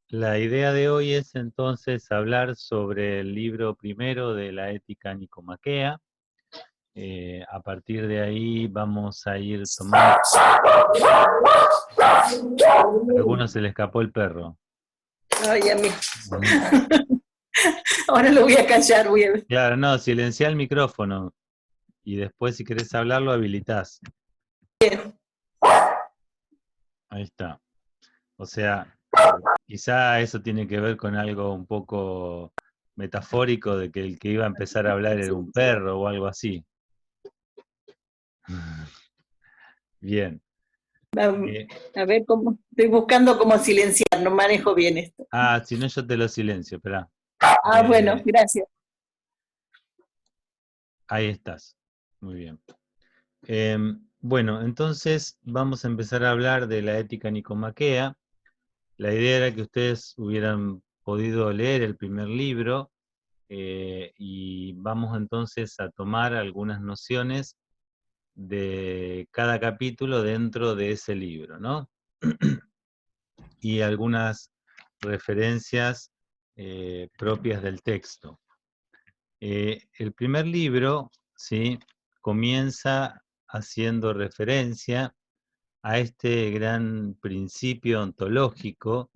La idea de hoy es entonces hablar sobre el libro primero de la Ética Nicomaquea. A partir de ahí vamos a ir tomando... A algunos se le escapó el perro. Ay, a mí. Ujú. Ahora lo voy a callar, voy a ver. Claro, no, silencia el micrófono y después si querés hablarlo habilitás. Ahí está. O sea, quizá eso tiene que ver con algo un poco metafórico de que el que iba a empezar a hablar era un perro o algo así. Bien. Eh, A ver cómo. Estoy buscando cómo silenciar, no manejo bien esto. si no yo te lo silencio, espera. Ah, bueno, gracias. Ahí estás. Muy bien. Bueno, entonces vamos a empezar a hablar de la ética nicomaquea. La idea era que ustedes hubieran podido leer el primer libro y vamos entonces a tomar algunas nociones de cada capítulo dentro de ese libro, ¿no? Y algunas referencias propias del texto. El primer libro, ¿sí?, comienza haciendo referencia a este gran principio ontológico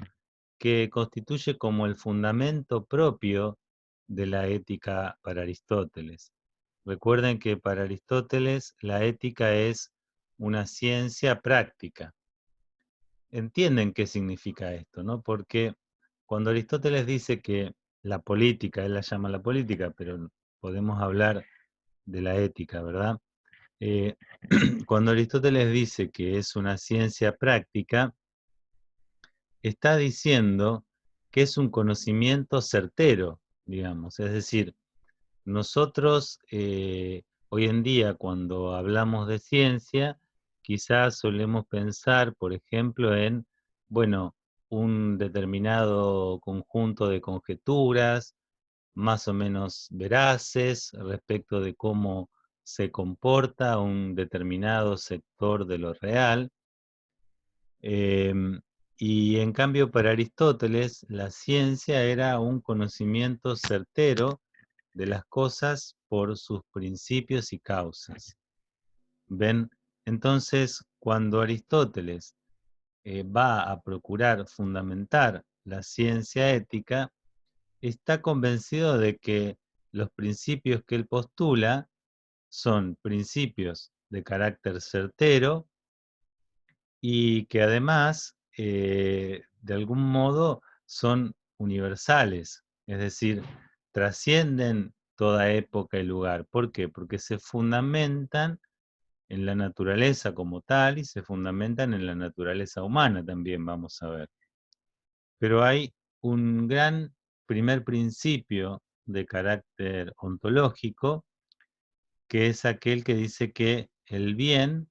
que constituye como el fundamento propio de la ética para Aristóteles. Recuerden que para Aristóteles la ética es una ciencia práctica. Entienden qué significa esto, ¿no? Porque cuando Aristóteles dice que la política, él la llama la política, pero podemos hablar de la ética, ¿verdad? Eh, cuando Aristóteles dice que es una ciencia práctica, está diciendo que es un conocimiento certero, digamos. Es decir, nosotros hoy en día cuando hablamos de ciencia, quizás solemos pensar, por ejemplo, en, bueno, un determinado conjunto de conjeturas, más o menos veraces, respecto de cómo se comporta un determinado sector de lo real. Y en cambio para Aristóteles la ciencia era un conocimiento certero de las cosas por sus principios y causas. ¿Ven? Entonces, cuando Aristóteles va a procurar fundamentar la ciencia ética, está convencido de que los principios que él postula son principios de carácter certero y que además, de algún modo, son universales, es decir, trascienden toda época y lugar. ¿Por qué? Porque se fundamentan en la naturaleza como tal y se fundamentan en la naturaleza humana también, vamos a ver. Pero hay un gran primer principio de carácter ontológico, que es aquel que dice que el bien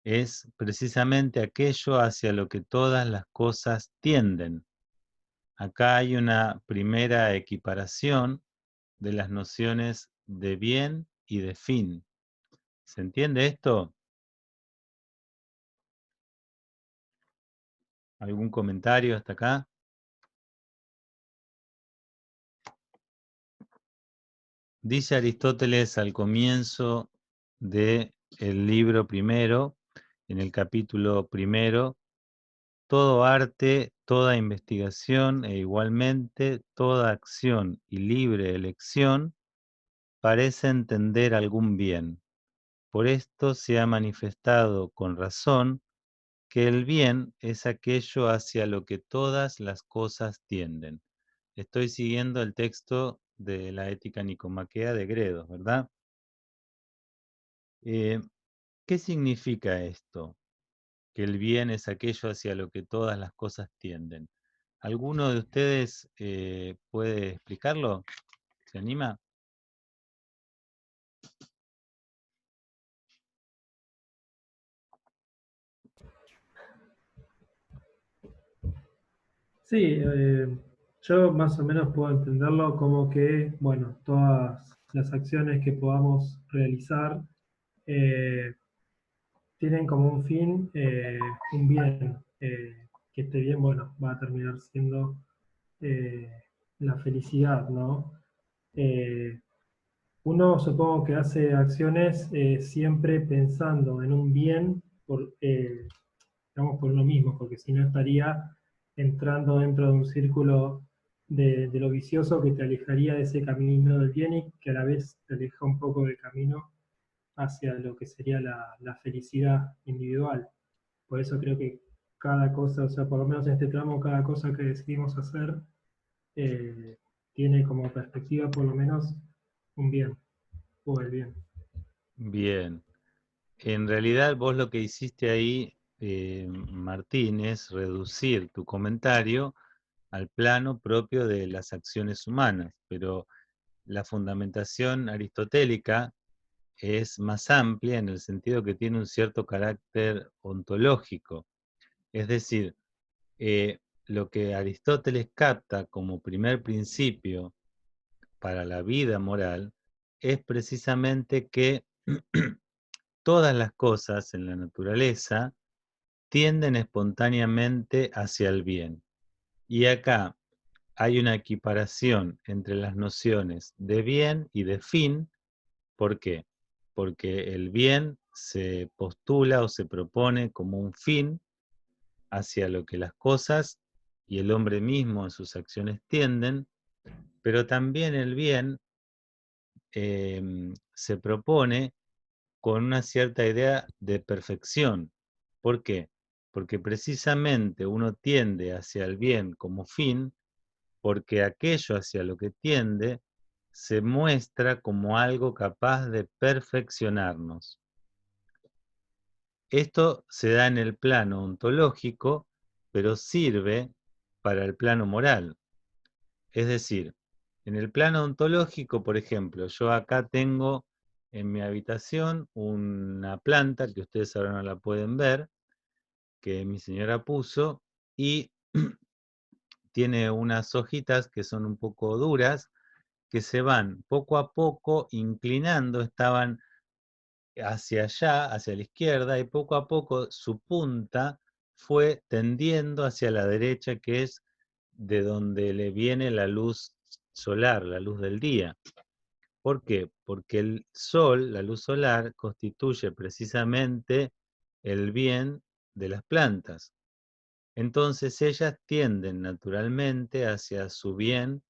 es precisamente aquello hacia lo que todas las cosas tienden. Acá hay una primera equiparación de las nociones de bien y de fin. ¿Se entiende esto? ¿Algún comentario hasta acá? Dice Aristóteles al comienzo del libro primero, en el capítulo primero: todo arte, toda investigación e igualmente toda acción y libre elección parece entender algún bien. Por esto se ha manifestado con razón que el bien es aquello hacia lo que todas las cosas tienden. Estoy siguiendo el texto de la Ética Nicomaquea de Gredos, ¿verdad? ¿Qué significa esto? Que el bien es aquello hacia lo que todas las cosas tienden. ¿Alguno de ustedes puede explicarlo? ¿Se anima? Sí, yo más o menos puedo entenderlo como que, bueno, todas las acciones que podamos realizar eh, tienen como un fin un bien. que esté bien, bueno, va a terminar siendo la felicidad, ¿no? Uno supongo que hace acciones siempre pensando en un bien digamos, por uno mismo, porque si no estaría entrando dentro de un círculo de lo vicioso que te alejaría de ese camino del bien y que a la vez te aleja un poco del camino hacia lo que sería la felicidad individual. Por eso creo que cada cosa, o sea, por lo menos en este tramo, cada cosa que decidimos hacer eh, tiene como perspectiva por lo menos un bien, o el bien. Bien. En realidad vos lo que hiciste ahí, Martín, es reducir tu comentario al plano propio de las acciones humanas, pero la fundamentación aristotélica es más amplia en el sentido que tiene un cierto carácter ontológico. Es decir, lo que Aristóteles capta como primer principio para la vida moral es precisamente que todas las cosas en la naturaleza tienden espontáneamente hacia el bien. Y acá hay una equiparación entre las nociones de bien y de fin. ¿Por qué? Porque el bien se postula o se propone como un fin hacia lo que las cosas y el hombre mismo en sus acciones tienden, pero también el bien se propone con una cierta idea de perfección. ¿Por qué? Porque precisamente uno tiende hacia el bien como fin, porque aquello hacia lo que tiende se muestra como algo capaz de perfeccionarnos. Esto se da en el plano ontológico, pero sirve para el plano moral. Es decir, en el plano ontológico, por ejemplo, yo acá tengo en mi habitación una planta que ustedes ahora no la pueden ver, que mi señora puso, y tiene unas hojitas que son un poco duras, que se van poco a poco inclinando, estaban hacia allá, hacia la izquierda, y poco a poco su punta fue tendiendo hacia la derecha, que es de donde le viene la luz solar, la luz del día. ¿Por qué? Porque el sol, la luz solar, constituye precisamente el bien de las plantas. Entonces ellas tienden naturalmente hacia su bien,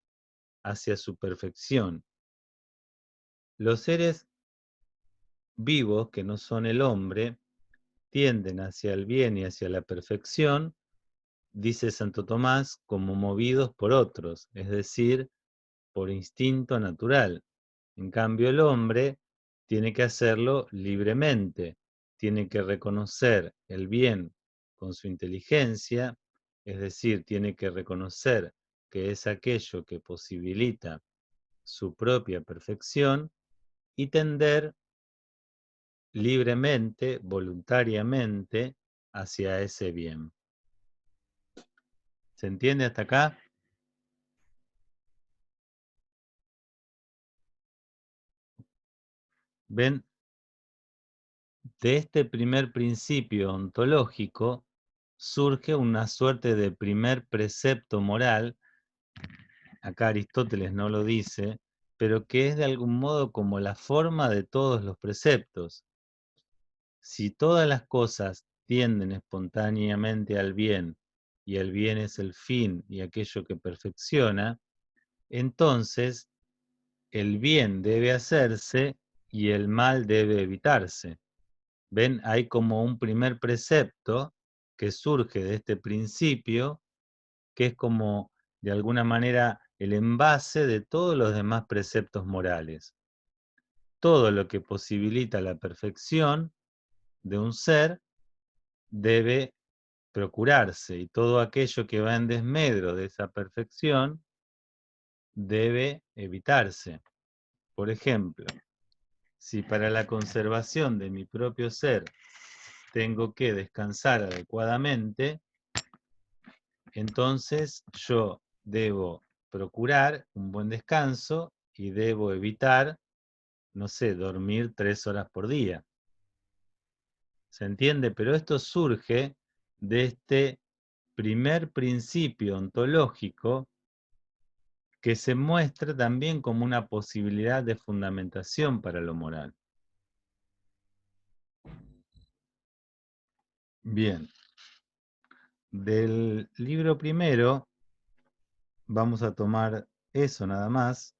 hacia su perfección. Los seres vivos, que no son el hombre, tienden hacia el bien y hacia la perfección, dice Santo Tomás, como movidos por otros, es decir, por instinto natural. En cambio, el hombre tiene que hacerlo libremente, tiene que reconocer el bien con su inteligencia, es decir, tiene que reconocer que es aquello que posibilita su propia perfección y tender libremente, voluntariamente, hacia ese bien. ¿Se entiende hasta acá? ¿Ven? De este primer principio ontológico surge una suerte de primer precepto moral, acá Aristóteles no lo dice, pero que es de algún modo como la forma de todos los preceptos. Si todas las cosas tienden espontáneamente al bien, y el bien es el fin y aquello que perfecciona, entonces el bien debe hacerse y el mal debe evitarse. ¿Ven? Hay como un primer precepto que surge de este principio, que es como, de alguna manera, el envase de todos los demás preceptos morales. Todo lo que posibilita la perfección de un ser debe procurarse, y todo aquello que va en desmedro de esa perfección debe evitarse. Por ejemplo, si para la conservación de mi propio ser tengo que descansar adecuadamente, entonces yo debo procurar un buen descanso y debo evitar, no sé, dormir 3 horas por día. ¿Se entiende? Pero esto surge de este primer principio ontológico que se muestra también como una posibilidad de fundamentación para lo moral. Bien, del libro primero vamos a tomar eso nada más.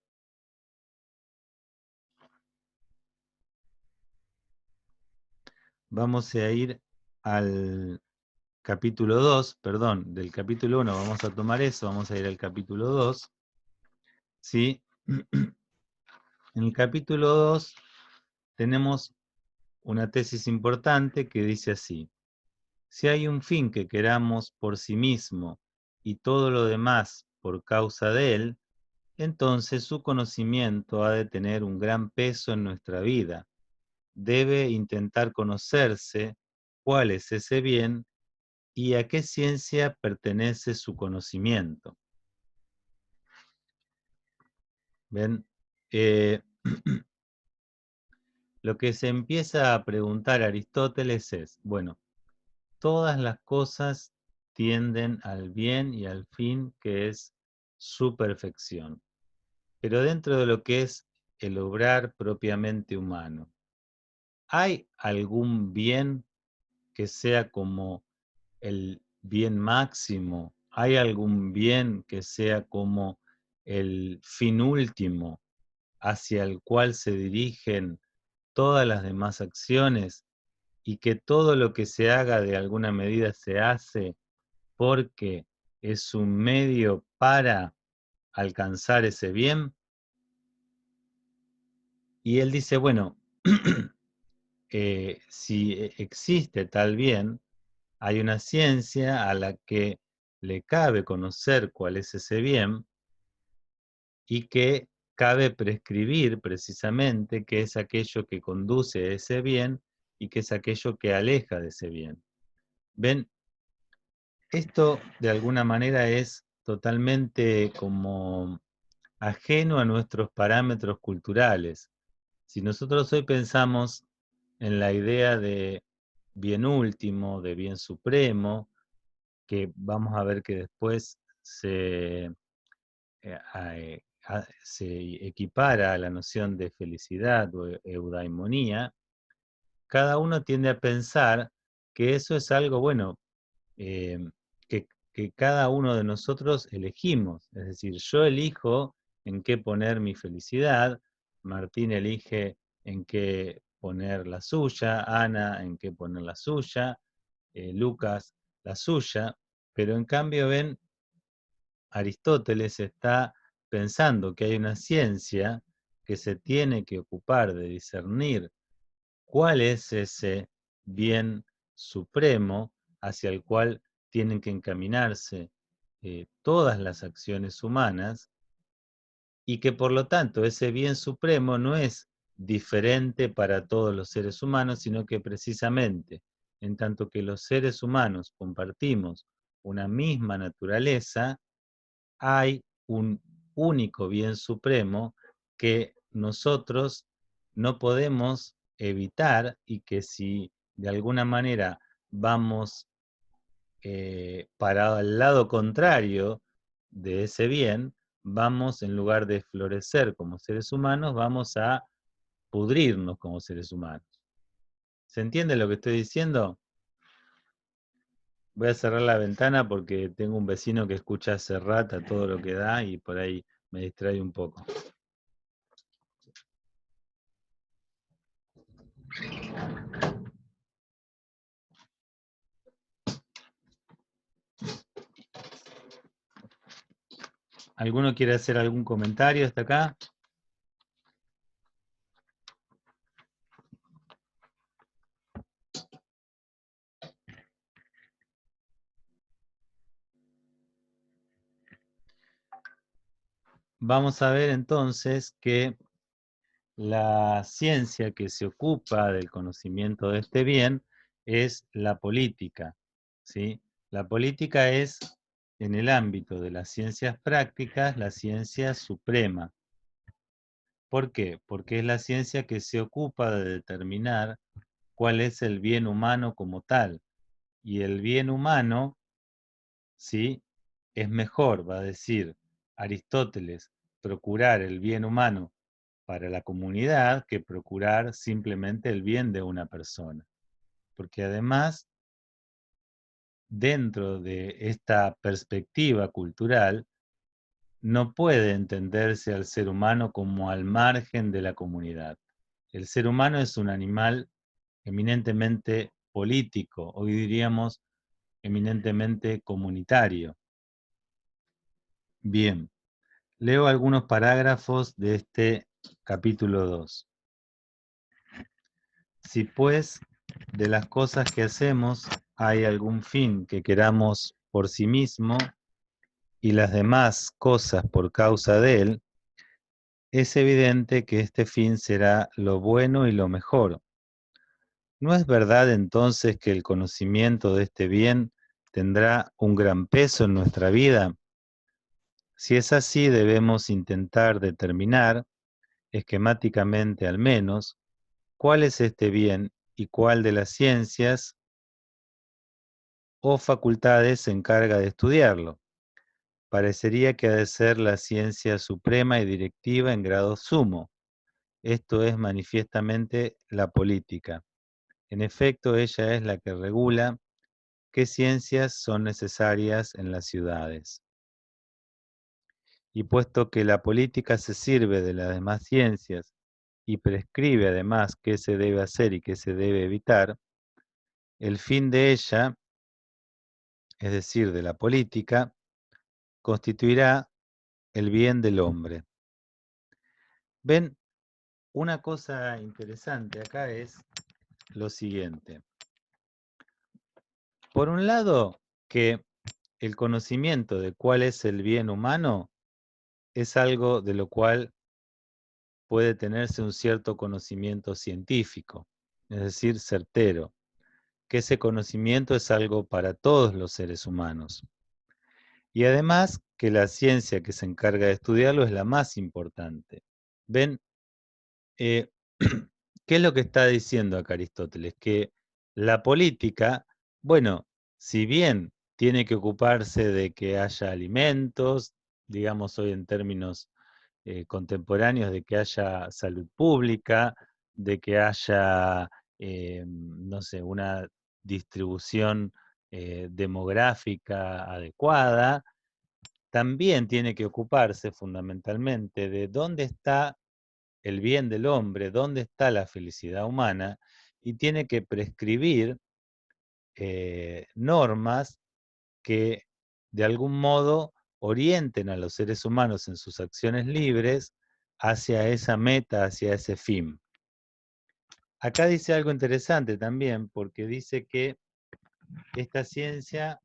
Vamos a ir al capítulo 2, perdón, del capítulo 1 vamos a tomar eso, vamos a ir al capítulo 2, ¿sí? En el capítulo 2 tenemos una tesis importante que dice así: si hay un fin que queramos por sí mismo y todo lo demás por causa de él, entonces su conocimiento ha de tener un gran peso en nuestra vida. Debe intentar conocerse cuál es ese bien y a qué ciencia pertenece su conocimiento. ¿Ven? Lo que se empieza a preguntar Aristóteles es, bueno, todas las cosas tienden al bien y al fin que es su perfección, pero dentro de lo que es el obrar propiamente humano, ¿hay algún bien que sea como el bien máximo? ¿Hay algún bien que sea como el fin último hacia el cual se dirigen todas las demás acciones y que todo lo que se haga de alguna medida se hace porque es un medio para alcanzar ese bien? Y él dice, bueno, si existe tal bien, hay una ciencia a la que le cabe conocer cuál es ese bien y que cabe prescribir precisamente qué es aquello que conduce a ese bien y qué es aquello que aleja de ese bien. ¿Ven? Esto de alguna manera es totalmente como ajeno a nuestros parámetros culturales. Si nosotros hoy pensamos en la idea de bien último, de bien supremo, que vamos a ver que después se equipara a la noción de felicidad o eudaimonía, cada uno tiende a pensar que eso es algo, bueno, eh, que cada uno de nosotros elegimos. Es decir, yo elijo en qué poner mi felicidad, Martín elige en qué poner la suya, Ana en qué poner la suya, Lucas la suya, pero en cambio ven, Aristóteles está pensando que hay una ciencia que se tiene que ocupar de discernir cuál es ese bien supremo hacia el cual tienen que encaminarse todas las acciones humanas, y que por lo tanto ese bien supremo no es diferente para todos los seres humanos, sino que precisamente en tanto que los seres humanos compartimos una misma naturaleza, hay un único bien supremo que nosotros no podemos evitar y que si de alguna manera vamos para el lado contrario de ese bien, vamos en lugar de florecer como seres humanos, vamos a pudrirnos como seres humanos. ¿Se entiende lo que estoy diciendo? Voy a cerrar la ventana porque tengo un vecino que escucha Serrat a todo lo que da y por ahí me distrae un poco. ¿Alguno quiere hacer algún comentario hasta acá? Vamos a ver entonces que la ciencia que se ocupa del conocimiento de este bien es la política, ¿sí? La política es, en el ámbito de las ciencias prácticas, la ciencia suprema. ¿Por qué? Porque es la ciencia que se ocupa de determinar cuál es el bien humano como tal. Y el bien humano ¿sí? Es mejor, va a decir Aristóteles, procurar el bien humano para la comunidad que procurar simplemente el bien de una persona. Porque además, dentro de esta perspectiva cultural, no puede entenderse al ser humano como al margen de la comunidad. El ser humano es un animal eminentemente político, hoy diríamos eminentemente comunitario. Bien, leo algunos parágrafos de este capítulo 2. Si pues de las cosas que hacemos hay algún fin que queramos por sí mismo y las demás cosas por causa de él, es evidente que este fin será lo bueno y lo mejor. ¿No es verdad entonces que el conocimiento de este bien tendrá un gran peso en nuestra vida? Si es así, debemos intentar determinar, esquemáticamente al menos, cuál es este bien y cuál de las ciencias o facultades se encarga de estudiarlo. Parecería que ha de ser la ciencia suprema y directiva en grado sumo. Esto es manifiestamente la política. En efecto, ella es la que regula qué ciencias son necesarias en las ciudades. Y puesto que la política se sirve de las demás ciencias y prescribe además qué se debe hacer y qué se debe evitar, el fin de ella, es decir, de la política, constituirá el bien del hombre. Ven, una cosa interesante acá es lo siguiente. Por un lado, que el conocimiento de cuál es el bien humano es algo de lo cual puede tenerse un cierto conocimiento científico, es decir, certero, que ese conocimiento es algo para todos los seres humanos. Y además que la ciencia que se encarga de estudiarlo es la más importante. Ven, ¿qué es lo que está diciendo acá Aristóteles? Que la política, bueno, si bien tiene que ocuparse de que haya alimentos, digamos hoy en términos contemporáneos, de que haya salud pública, de que haya, no sé, una distribución demográfica adecuada, también tiene que ocuparse fundamentalmente de dónde está el bien del hombre, dónde está la felicidad humana, y tiene que prescribir normas que de algún modo orienten a los seres humanos en sus acciones libres hacia esa meta, hacia ese fin. Acá dice algo interesante también, porque dice que esta ciencia,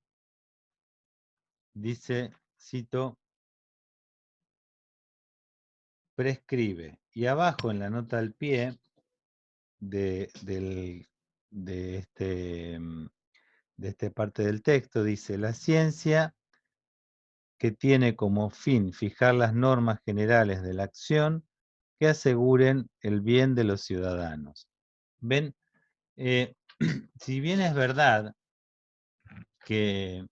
dice, cito, prescribe. Y abajo en la nota al pie de, de esta parte del texto dice, la ciencia que tiene como fin fijar las normas generales de la acción que aseguren el bien de los ciudadanos. Ven, si bien es verdad que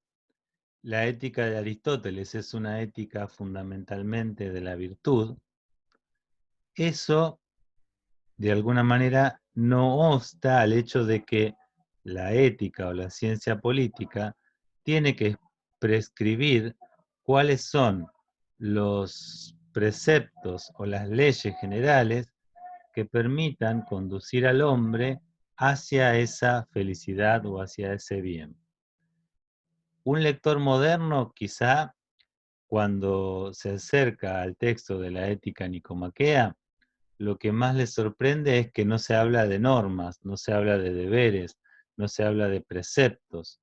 la ética de Aristóteles es una ética fundamentalmente de la virtud, eso de alguna manera no obsta al hecho de que la ética o la ciencia política tiene que prescribir cuáles son los preceptos o las leyes generales que permitan conducir al hombre hacia esa felicidad o hacia ese bien. Un lector moderno quizá cuando se acerca al texto de la ética nicomaquea, lo que más le sorprende es que no se habla de normas, no se habla de deberes, no se habla de preceptos.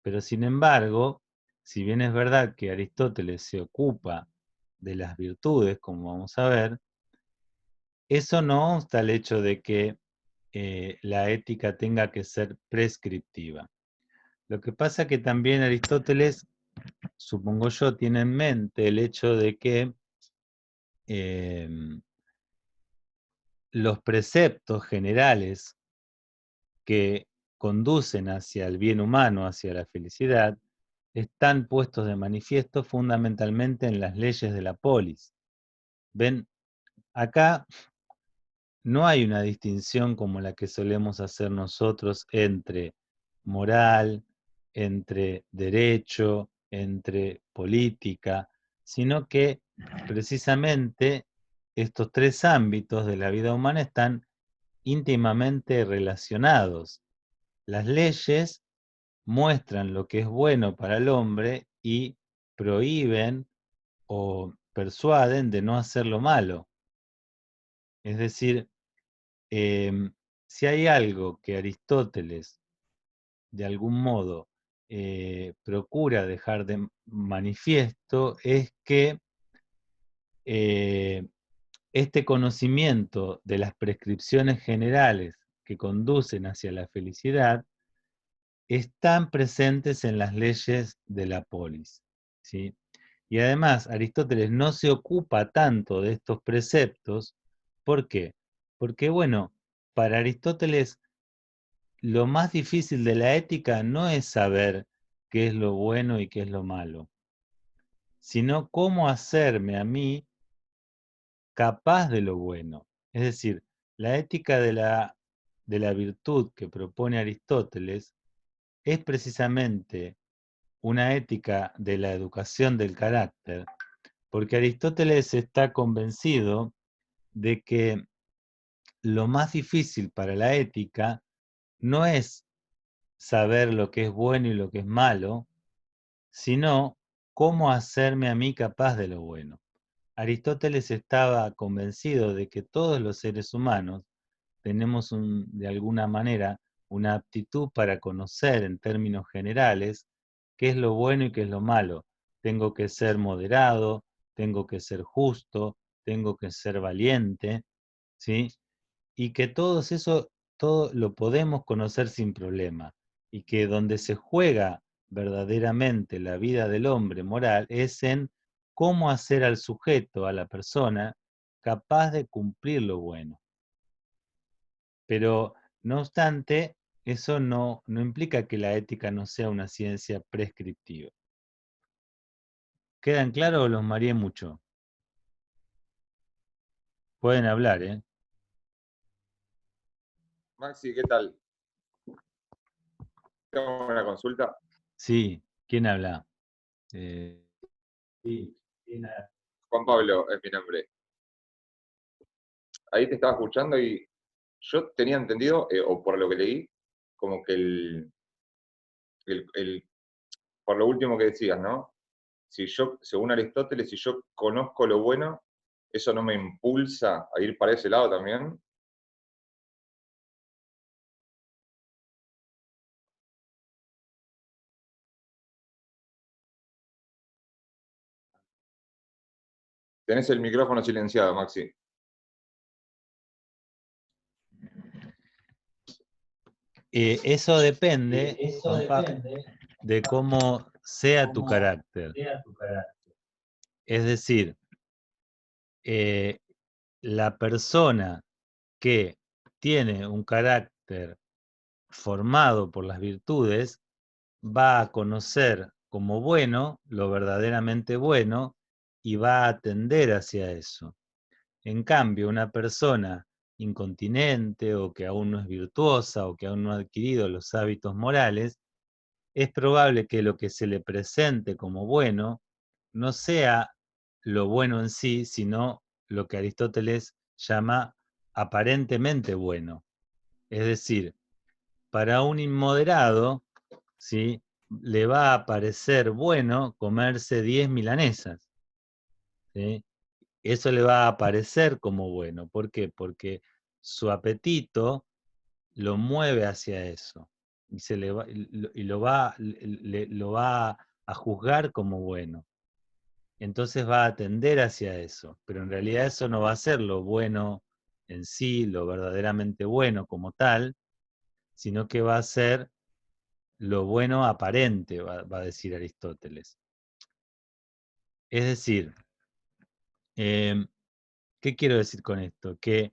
Pero sin embargo, si bien es verdad que Aristóteles se ocupa de las virtudes, como vamos a ver, eso no obsta el hecho de que la ética tenga que ser prescriptiva. Lo que pasa que también Aristóteles, supongo yo, tiene en mente el hecho de que los preceptos generales que conducen hacia el bien humano, hacia la felicidad, están puestos de manifiesto fundamentalmente en las leyes de la polis. ¿Ven? Acá no hay una distinción como la que solemos hacer nosotros entre moral, entre derecho, entre política, sino que precisamente estos tres ámbitos de la vida humana están íntimamente relacionados. Las leyes muestran lo que es bueno para el hombre y prohíben o persuaden de no hacer lo malo. Es decir, si hay algo que Aristóteles, de algún modo, procura dejar de manifiesto, es que este conocimiento de las prescripciones generales que conducen hacia la felicidad están presentes en las leyes de la polis, ¿sí? Y además, Aristóteles no se ocupa tanto de estos preceptos. ¿Por qué? Porque, bueno, para Aristóteles lo más difícil de la ética no es saber qué es lo bueno y qué es lo malo, sino cómo hacerme a mí capaz de lo bueno. Es decir, la ética de la virtud que propone Aristóteles es precisamente una ética de la educación del carácter, porque Aristóteles está convencido de que lo más difícil para la ética no es saber lo que es bueno y lo que es malo, sino cómo hacerme a mí capaz de lo bueno. Aristóteles estaba convencido de que todos los seres humanos tenemos de alguna manera una aptitud para conocer en términos generales qué es lo bueno y qué es lo malo. Tengo que ser moderado, tengo que ser justo, tengo que ser valiente, ¿sí? Y que todo lo podemos conocer sin problema. Y que donde se juega verdaderamente la vida del hombre moral es en cómo hacer al sujeto, a la persona, capaz de cumplir lo bueno. Pero, no obstante, eso no implica que la ética no sea una ciencia prescriptiva. ¿Quedan claros o los mareé mucho? Pueden hablar, ¿eh? Maxi, ¿qué tal? Tengo una consulta. Sí, ¿quién habla? Sí, ¿quién habla? Juan Pablo es mi nombre. Ahí te estaba escuchando y yo tenía entendido, o por lo que leí, como que por lo último que decías, ¿no? Si yo, según Aristóteles, si yo conozco lo bueno, eso no me impulsa a ir para ese lado también. Tenés el micrófono silenciado, Maxi. Eso depende, Juan Pablo, de cómo sea tu carácter. Es decir, la persona que tiene un carácter formado por las virtudes va a conocer como bueno lo verdaderamente bueno y va a tender hacia eso. En cambio, una persona incontinente o que aún no es virtuosa o que aún no ha adquirido los hábitos morales, es probable que lo que se le presente como bueno no sea lo bueno en sí, sino lo que Aristóteles llama aparentemente bueno. Es decir, para un inmoderado, ¿sí?, le va a parecer bueno comerse 10 milanesas, ¿sí? Eso le va a parecer como bueno. ¿Por qué? Porque su apetito lo mueve hacia eso y, lo va a juzgar como bueno. Entonces va a tender hacia eso, pero en realidad eso no va a ser lo bueno en sí, lo verdaderamente bueno como tal, sino que va a ser lo bueno aparente, va a decir Aristóteles. Es decir, ¿qué quiero decir con esto? Que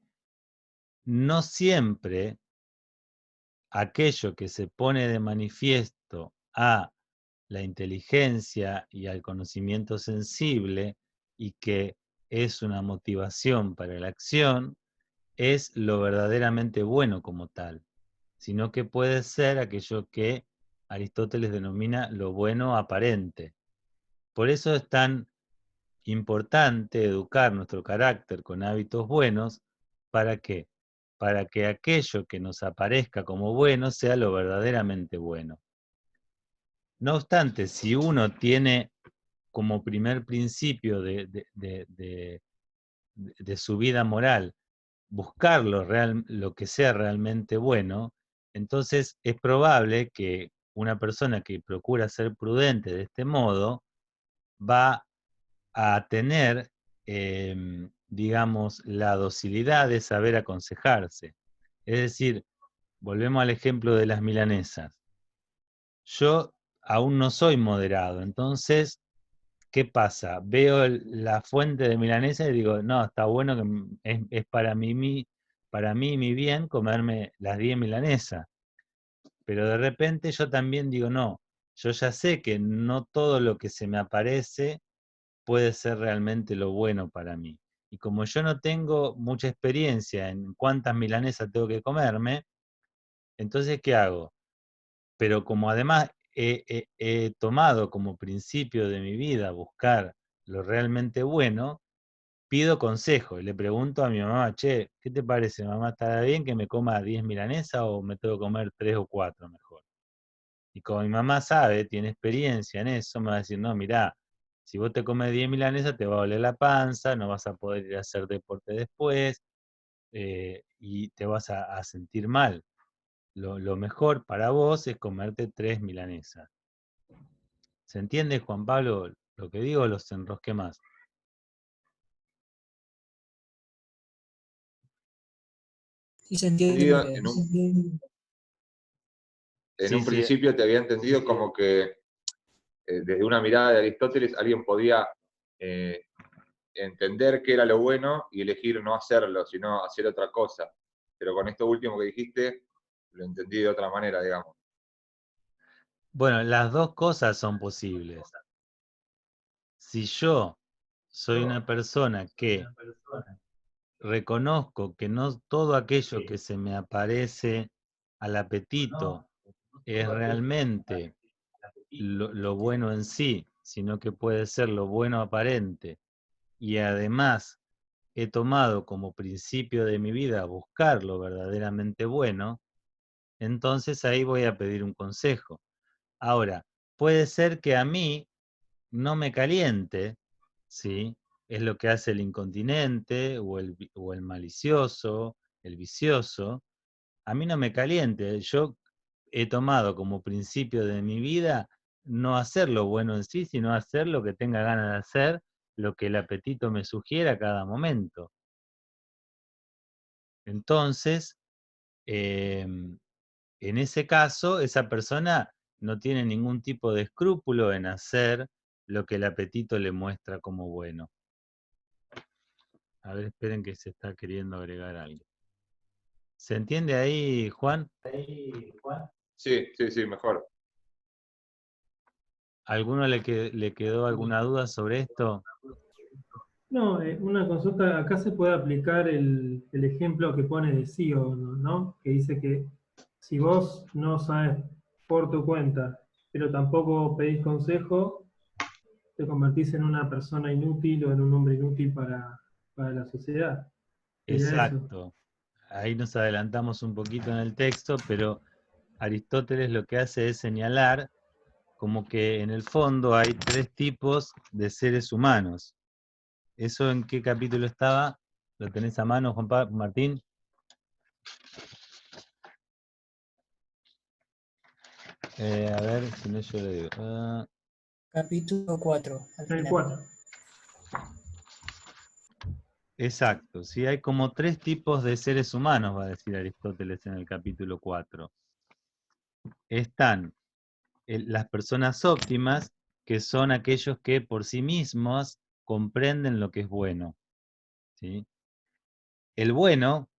no siempre aquello que se pone de manifiesto a la inteligencia y al conocimiento sensible, y que es una motivación para la acción, es lo verdaderamente bueno como tal, sino que puede ser aquello que Aristóteles denomina lo bueno aparente. Por eso es tan importante educar nuestro carácter con hábitos buenos. ¿Para qué? Para que aquello que nos aparezca como bueno sea lo verdaderamente bueno. No obstante, si uno tiene como primer principio de su vida moral buscar lo que sea realmente bueno, entonces es probable que una persona que procura ser prudente de este modo va a tener, digamos, la docilidad de saber aconsejarse. Es decir, volvemos al ejemplo de las milanesas. Yo aún no soy moderado, entonces, ¿qué pasa? Veo la fuente de milanesa y digo, no, está bueno que es para mí mi bien comerme las 10 milanesas. Pero de repente yo también digo, no, yo ya sé que no todo lo que se me aparece puede ser realmente lo bueno para mí. Y como yo no tengo mucha experiencia en cuántas milanesas tengo que comerme, entonces, ¿qué hago? Pero como además he tomado como principio de mi vida buscar lo realmente bueno, pido consejo y le pregunto a mi mamá, che, ¿qué te parece, mamá? ¿Estará bien que me coma 10 milanesas o me tengo que comer 3 o 4 mejor? Y como mi mamá sabe, tiene experiencia en eso, me va a decir, no, mirá, si vos te comes 10 milanesas te va a doler la panza, no vas a poder ir a hacer deporte después, y te vas a sentir mal. Lo mejor para vos es comerte 3 milanesas. ¿Se entiende, Juan Pablo, lo que digo? Los enrosqué más. Sí, se entiende. En Sí, un sí, principio te había entendido como que desde una mirada de Aristóteles alguien podía entender qué era lo bueno y elegir no hacerlo, sino hacer otra cosa. Pero con esto último que dijiste, lo entendí de otra manera, digamos. bueno, las dos cosas son posibles. Si yo soy una persona que reconozco que no todo aquello que se me aparece al apetito es realmente lo bueno en sí, sino que puede ser lo bueno aparente, y además he tomado como principio de mi vida buscar lo verdaderamente bueno, entonces ahí voy a pedir un consejo. Ahora, puede ser que a mí no me caliente, ¿sí? Es lo que hace el incontinente o el malicioso, el vicioso. A mí no me caliente. Yo he tomado como principio de mi vida no hacer lo bueno en sí, sino hacer lo que tenga ganas de hacer, lo que el apetito me sugiera a cada momento. Entonces, en ese caso, esa persona no tiene ningún tipo de escrúpulo en hacer lo que el apetito le muestra como bueno. A ver, esperen que se está queriendo agregar algo. ¿Se entiende ahí, Juan? Sí, sí, sí, mejor. ¿Alguno le quedó alguna duda sobre esto? No, una consulta, acá se puede aplicar el ejemplo que pone de sí o no, ¿no? Que dice que si vos no sabes por tu cuenta, pero tampoco pedís consejo, te convertís en una persona inútil o en un hombre inútil para la sociedad. Sería eso. Exacto. Ahí nos adelantamos un poquito en el texto, pero Aristóteles lo que hace es señalar como que en el fondo hay tres tipos de seres humanos. ¿Eso en qué capítulo estaba? ¿Lo tenés a mano, Martín? A ver, si no yo le digo. Capítulo 4, al El final. 4. Exacto, sí, hay como tres tipos de seres humanos, va a decir Aristóteles en el capítulo 4. Están las personas óptimas, que son aquellos que por sí mismos comprenden lo que es bueno, ¿sí? El bueno,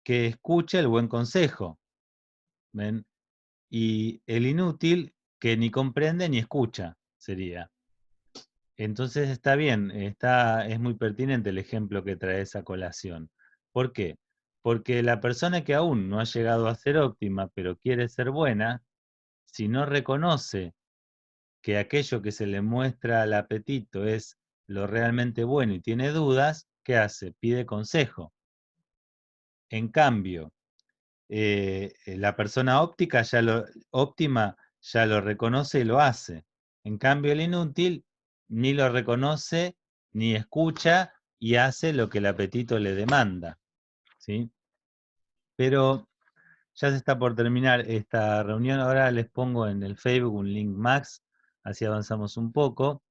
que escucha el buen consejo, ¿ven? Y el inútil, que ni comprende ni escucha, sería. Entonces está bien, es muy pertinente el ejemplo que trae esa colación. ¿Por qué? Porque la persona que aún no ha llegado a ser óptima, pero quiere ser buena, si no reconoce que aquello que se le muestra al apetito es lo realmente bueno y tiene dudas, ¿qué hace? Pide consejo. En cambio, la persona óptima ya lo reconoce y lo hace. En cambio, el inútil ni lo reconoce, ni escucha y hace lo que el apetito le demanda, ¿sí? Pero ya se está por terminar esta reunión. Ahora les pongo en el Facebook un link más, así avanzamos un poco.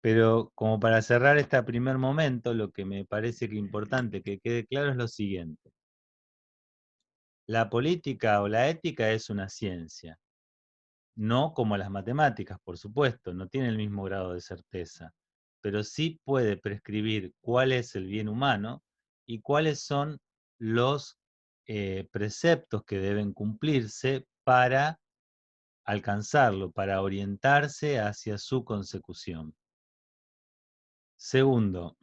Pero como para cerrar este primer momento, lo que me parece que es importante que quede claro es lo siguiente. La política o la ética es una ciencia. No como las matemáticas, por supuesto, no tiene el mismo grado de certeza, pero sí puede prescribir cuál es el bien humano y cuáles son los preceptos que deben cumplirse para alcanzarlo, para orientarse hacia su consecución. Segundo,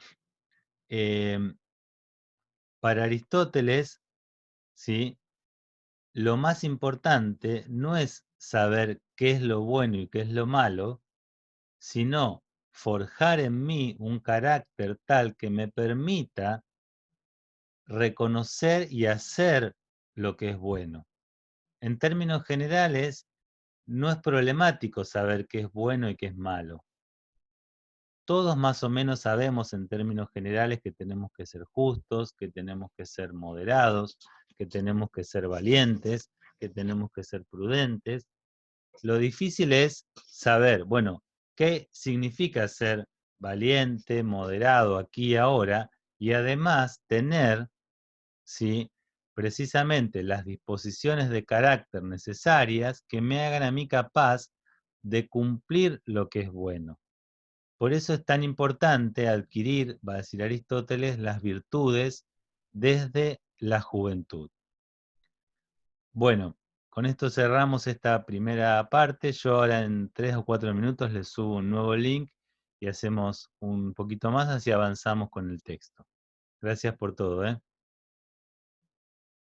para Aristóteles, ¿sí? Lo más importante no es saber qué es lo bueno y qué es lo malo, sino forjar en mí un carácter tal que me permita reconocer y hacer lo que es bueno. En términos generales, no es problemático saber qué es bueno y qué es malo. Todos más o menos sabemos en términos generales que tenemos que ser justos, que tenemos que ser moderados, que tenemos que ser valientes, que tenemos que ser prudentes. Lo difícil es saber, bueno, qué significa ser valiente, moderado aquí y ahora, y además tener, ¿sí?, precisamente las disposiciones de carácter necesarias que me hagan a mí capaz de cumplir lo que es bueno. Por eso es tan importante adquirir, va a decir Aristóteles, las virtudes desde la juventud. Bueno, con esto cerramos esta primera parte. Yo ahora en 3 o 4 minutos les subo un nuevo link y hacemos un poquito más, así avanzamos con el texto. Gracias por todo, ¿eh?